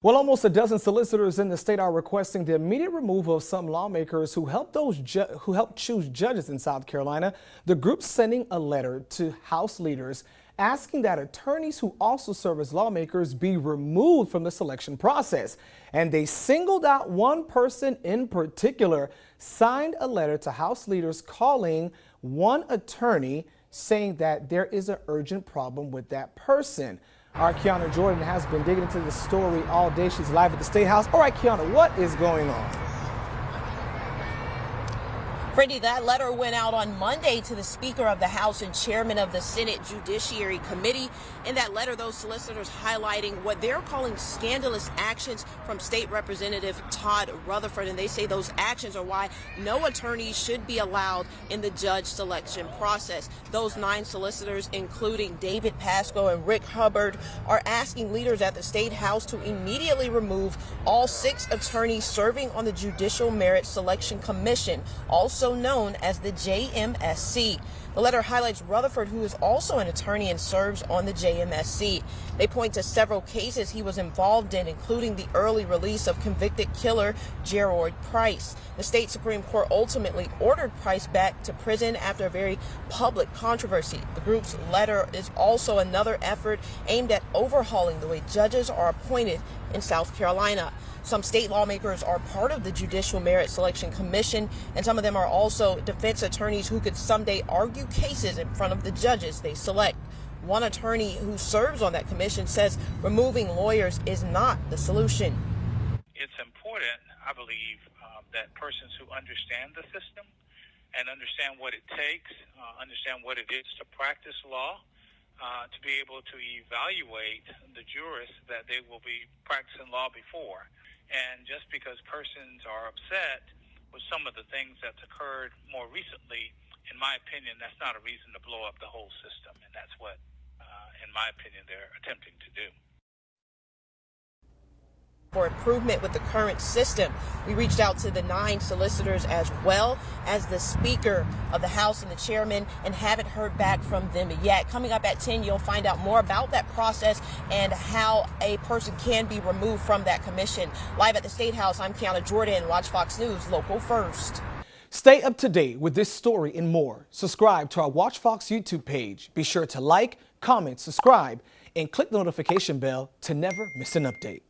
Well, almost a dozen solicitors in the state are requesting the immediate removal of some lawmakers who helped choose judges in South Carolina. The group's sending a letter to House leaders asking that attorneys who also serve as lawmakers be removed from the selection process. And they singled out one person in particular, signed a letter to House leaders calling one attorney, saying that there is an urgent problem with that person. Our Kiana Jordan has been digging into this story all day. She's live at the State House. All right, Kiana, what is going on? Freddie, that letter went out on Monday to the Speaker of the House and Chairman of the Senate Judiciary Committee. In that letter, those solicitors highlighting what they're calling scandalous actions from State Representative Todd Rutherford. And they say those actions are why no attorney should be allowed in the judge selection process. Those 9 solicitors, including David Pasco and Rick Hubbard, are asking leaders at the State House to immediately remove all 6 attorneys serving on the Judicial Merit Selection Commission, also known as the JMSC. The letter highlights Rutherford, who is also an attorney and serves on the JMSC. They point to several cases he was involved in, including the early release of convicted killer Gerard Price. The state Supreme Court ultimately ordered Price back to prison after a very public controversy. The group's letter is also another effort aimed at overhauling the way judges are appointed in South Carolina. Some state lawmakers are part of the Judicial Merit Selection Commission, and some of them are also defense attorneys who could someday argue cases in front of the judges they select. One attorney who serves on that commission says removing lawyers is not the solution. It's important, I believe, that persons who understand the system and understand what it takes, understand what it is to practice law, to be able to evaluate the jurists that they will be practicing law before. And just because persons are upset with some of the things that's occurred more recently, in my opinion, that's not a reason to blow up the whole system. And that's what, in my opinion, they're attempting to do. For improvement with the current system, we reached out to the 9 solicitors as well as the Speaker of the House and the Chairman, and haven't heard back from them yet. Coming up at 10, you'll find out more about that process and how a person can be removed from that commission. Live at the State House, I'm Kiana Jordan, Watch Fox News, Local First. Stay up to date with this story and more. Subscribe to our Watch Fox YouTube page. Be sure to like, comment, subscribe, and click the notification bell to never miss an update.